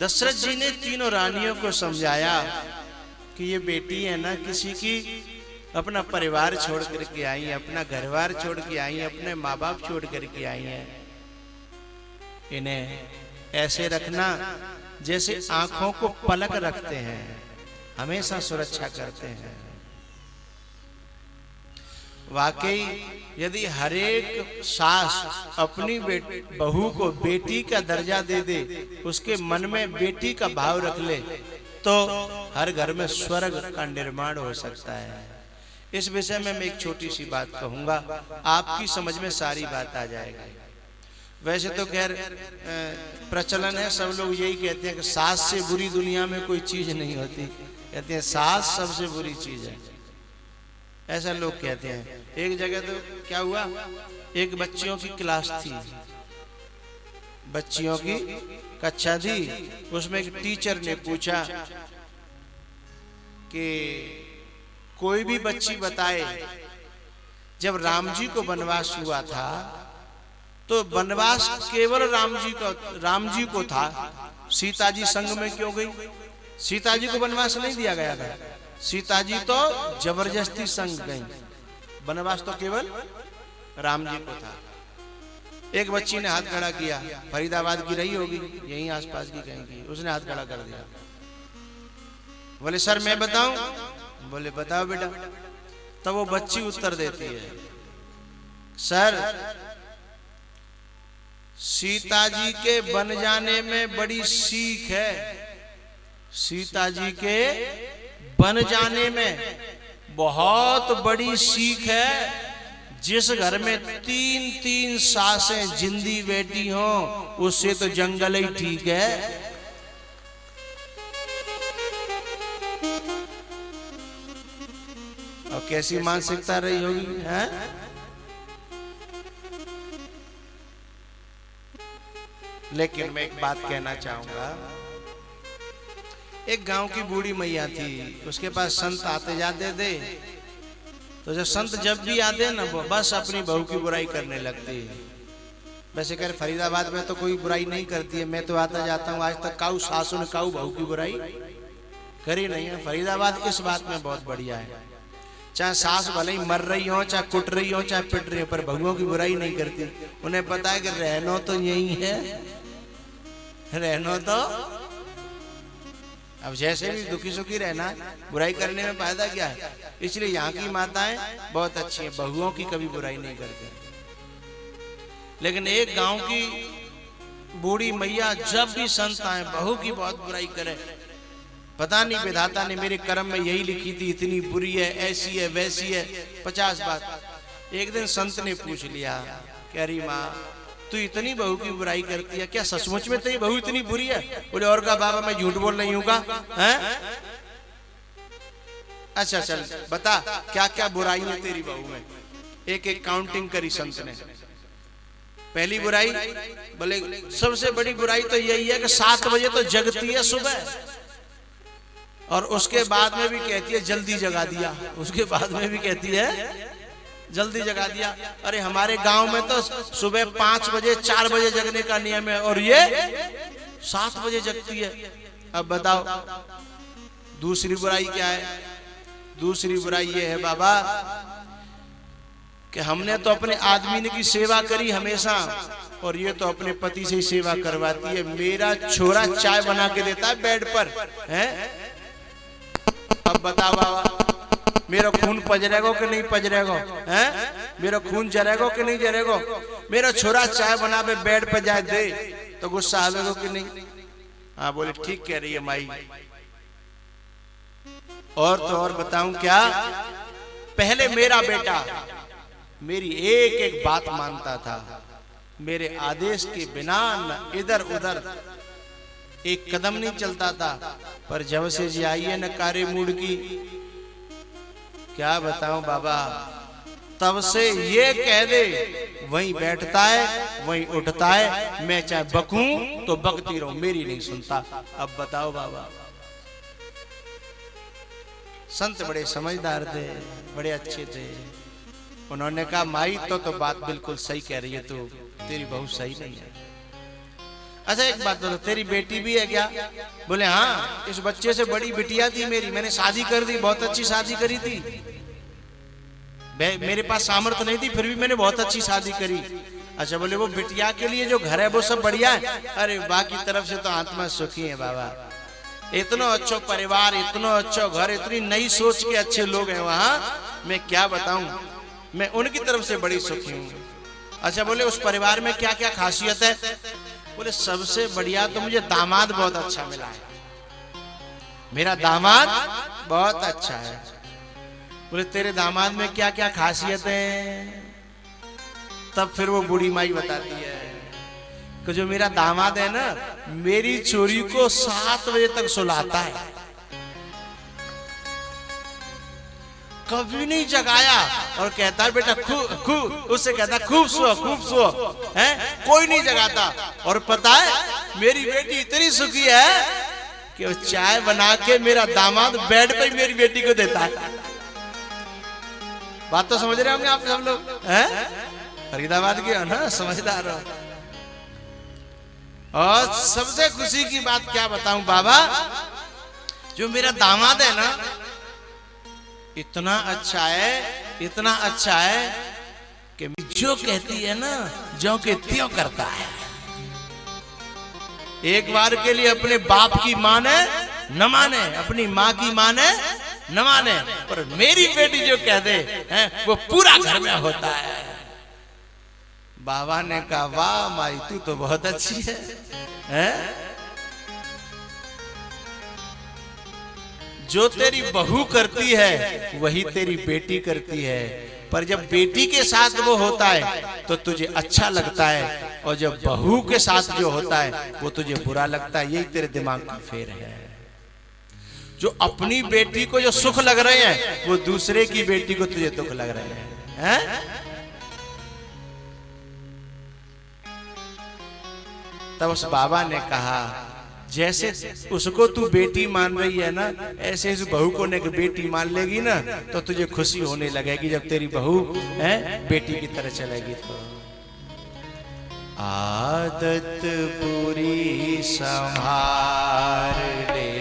दशरथ जी ने तीनों रानियों को समझाया कि ये बेटी है ना किसी की अपना परिवार छोड़ करके आई है, अपना घरबार छोड़ के आई है, अपने माँ बाप छोड़ करके आई है। इन्हें ऐसे रखना जैसे आंखों को पलक रखते हैं, हमेशा सुरक्षा करते हैं। वाकई यदि हरेक सास अपनी बहू को बेटी का दर्जा दे दे, उसके मन में बेटी का भाव रख ले, तो हर घर में स्वर्ग का निर्माण हो सकता है। इस विषय में मैं एक छोटी सी बात कहूंगा, आपकी समझ में सारी बात आ जाएगी। वैसे तो खैर प्रचलन है, सब लोग यही कहते हैं कि सास से बुरी दुनिया में कोई चीज नहीं होती। कहते हैं सास सबसे बुरी चीज है, ऐसा लोग कहते हैं। एक जगह तो क्या हुआ, एक बच्चियों की क्लास थी, बच्चियों की कक्षा थी, उसमें एक टीचर ने पूछा कि कोई भी बच्ची बताए जब राम जी को वनवास हुआ था तो वनवास केवल राम जी को था, सीता जी संग में क्यों गई? सीता जी को वनवास नहीं दिया गया था, सीता जी तो जबरदस्ती संग गई, वनवास तो केवल राम जी को था। एक बच्ची ने हाथ खड़ा किया, फरीदाबाद की रही होगी, यहीं आसपास की कहीं की, उसने हाथ खड़ा कर दिया। बोले सर मैं बताऊं? बोले बताओ बेटा। तब वो बच्ची उत्तर देती है, सर सीता जी के बन जाने में बड़ी सीख है, सीता जी के बन जाने में बहुत बड़ी सीख है। जिस घर में 3-3 सासें जिंदी बेटी हो, उससे तो जंगल ही ठीक है। और कैसी मानसिकता रही होगी, है? लेकिन मैं एक बात कहना चाहूंगा, एक गांव की बूढ़ी मैया थी, उसके पास संत आते जाते थे, तो जो संत जब भी आते ना वो बस अपनी बहू की बुराई करने लगती है। वैसे कर फरीदाबाद में तो कोई बुराई नहीं करती है, मैं तो आता जाता हूँ, आज तक काऊ सासू ने काऊ बहू की बुराई करी नहीं है। फरीदाबाद इस बात में बहुत बढ़िया है, चाहे सास भले ही मर रही हो, चाहे कुट रही हो, चाहे पिट रही हो, पर बहुओं की बुराई नहीं करती। उन्हें पता है कि रहनो तो यही है, रहनो तो अब जैसे भी दुखी सुखी रहना, बुराई करने में फायदा क्या है। इसलिए यहाँ की माताएं बहुत अच्छी हैं, बहुओं की कभी बुराई नहीं करती। लेकिन एक गांव की बूढ़ी मैया जब भी संत आए बहू की बहुत बुराई करे। पता नहीं विधाता ने मेरे कर्म में यही लिखी थी, इतनी बुरी है, ऐसी है, वैसी है, 50 बात। एक दिन संत ने पूछ लिया कि अरे माँ तू इतनी बहू की बुराई करती है, क्या सचमुच में तेरी बहू इतनी बुरी है? बोले और का बाबा मैं झूठ बोल रही हूँ का? हैं? अच्छा चल बता क्या क्या बुराई है तेरी बहू में। एक एक काउंटिंग करी संत ने। पहली बुराई, बोले सबसे बड़ी बुराई तो यही है कि 7 बजे तो जगती है सुबह, और उसके बाद में भी कहती है जल्दी जगा दिया, उसके बाद में भी कहती है जल्दी जगा दिया। अरे हमारे गांव में तो सुबह 5 बजे 4 बजे जगने का नियम है, और ये 7 बजे जगती है। अब बताओ दूसरी बुराई क्या है? दूसरी बुराई ये है बाबा कि हमने तो अपने आदमी की सेवा करी हमेशा, और ये तो अपने पति से ही सेवा करवाती है। मेरा छोरा चाय बना के देता है बेड पर, है? अब बताओ बाबा मेरा खून पजरेगो कि नहीं पजरेगो, हैं? मेरा खून जरेगो कि नहीं जरेगो? मेरा छोरा चाय बना पे बेड पे जाए दे तो गुस्सा आवेगो कि नहीं? हाँ बोले ठीक कह रही है माई। और तो और बताऊं क्या, पहले मेरा बेटा मेरी एक एक बात मानता था, मेरे आदेश के बिना न इधर उधर एक कदम नहीं चलता था। पर जब से जी आई है न कारे मूड की, क्या बताऊं बाबा, तब से ये कह दे वहीं बैठता है वहीं उठता है, मैं चाहे बकूं तो बकती रहूं, मेरी नहीं सुनता। अब बताओ बाबा, संत बड़े समझदार थे, बड़े अच्छे थे। उन्होंने कहा माई तो बात बिल्कुल सही कह रही है, तो तेरी बहू सही नहीं है। अच्छा एक बात बता, तेरी बेटी भी है क्या? बोले हाँ, इस बच्चे से बड़ी बिटिया थी मेरी, मैंने शादी कर दी, बहुत अच्छी शादी करी थी। मेरे पास सामर्थ्य नहीं थी, फिर भी मैंने बहुत अच्छी शादी करी। अच्छा, बोले वो बिटिया के लिए जो घर है वो सब बढ़िया है? अरे बाकी तरफ से तो आत्मा सुखी है बाबा, इतना अच्छा परिवार, इतना अच्छा घर, इतनी नई सोच के अच्छे लोग हैं वहां, मैं क्या बताऊं, मैं उनकी तरफ से बड़ी सुखी हूं। अच्छा, बोले उस परिवार में क्या क्या खासियत है? बोले सबसे बढ़िया तो मुझे दामाद बहुत अच्छा मिला है, मेरा दामाद बहुत अच्छा है। बोले तेरे दामाद में क्या क्या खासियत है? तब फिर वो बूढ़ी माई बताती है कि जो मेरा दामाद है ना, मेरी चोरी को 7 बजे तक सुलाता है, कभी नहीं जगाया, और कहता है बेटा खूब, उससे कहता खूब सो है, कोई नहीं जगाता। और पता है मेरी बेटी इतनी सुखी है कि वो चाय बना के मेरा दामाद बेड पे मेरी बेटी को देता है। बात तो समझ रहे होंगे आप सब लोग, हैं? फरीदाबाद के हो ना, समझदार हो। और सबसे खुशी की बात क्या बताऊं बाबा, जो मेरा दामाद है ना, इतना अच्छा है, इतना अच्छा है कि जो कहती है ना, जो के त्यों करता है। एक बार के लिए अपने बाप की माने न माने, अपनी माँ की माने न माने, पर मेरी बेटी जो कह दे है वो पूरा घर में होता है। बाबा ने कहा वाह माई, तू तो बहुत अच्छी है? जो तेरी बहू करती है वही तेरी बेटी करती है, पर जब बेटी के साथ वो होता है तो तुझे अच्छा लगता है, और जब बहू के साथ जो होता है वो तुझे बुरा लगता है। यही तेरे दिमाग का फेर है। जो अपनी बेटी को जो सुख लग रहे हैं वो दूसरे की बेटी को तुझे दुख लग रहे हैं? तब उस बाबा ने कहा जैसे उसको तू बेटी मान रही है ना, ऐसे इस बहू को ने बेटी मान लेगी ना तो तुझे खुशी होने लगेगी, जब तेरी बहू है बेटी की तरह चलेगी। तो आदत पूरी संभाल ले,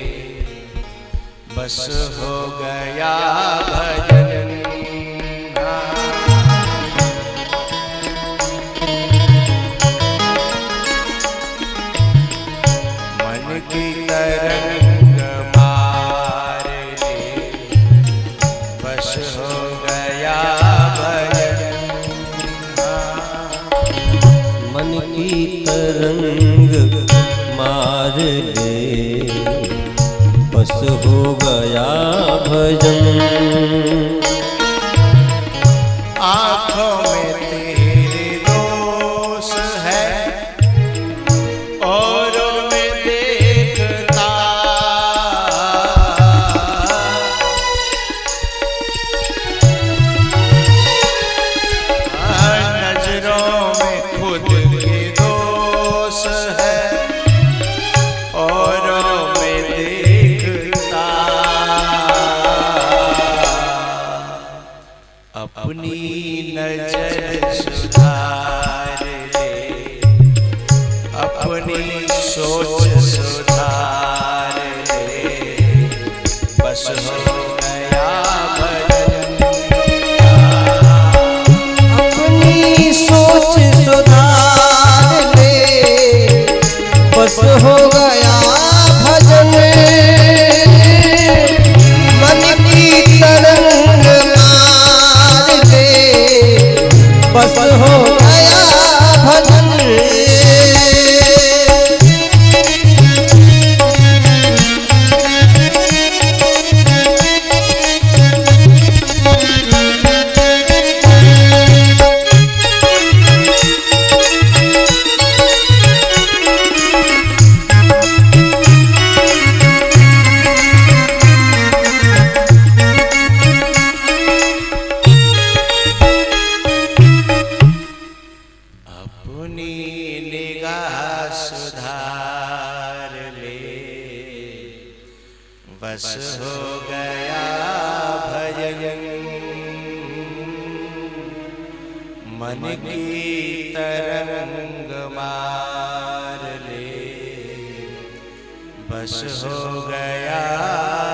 बस हो गया भजन। की तरंग मार ले, बस हो गया भजन। मन की तरंग मार ले, बस हो गया भजन। आँखों में तेरे दोष है, अपनी नजर सुधार ले, अपनी सोच सुधार ले, बस हो गया भजन। अपनी सोच सुधार ले, बस हो गया भजन। मन की तरंग बस हो गया भजन। सुधार ले, बस हो गया भजन। मन की तरंग मार ले, बस हो गया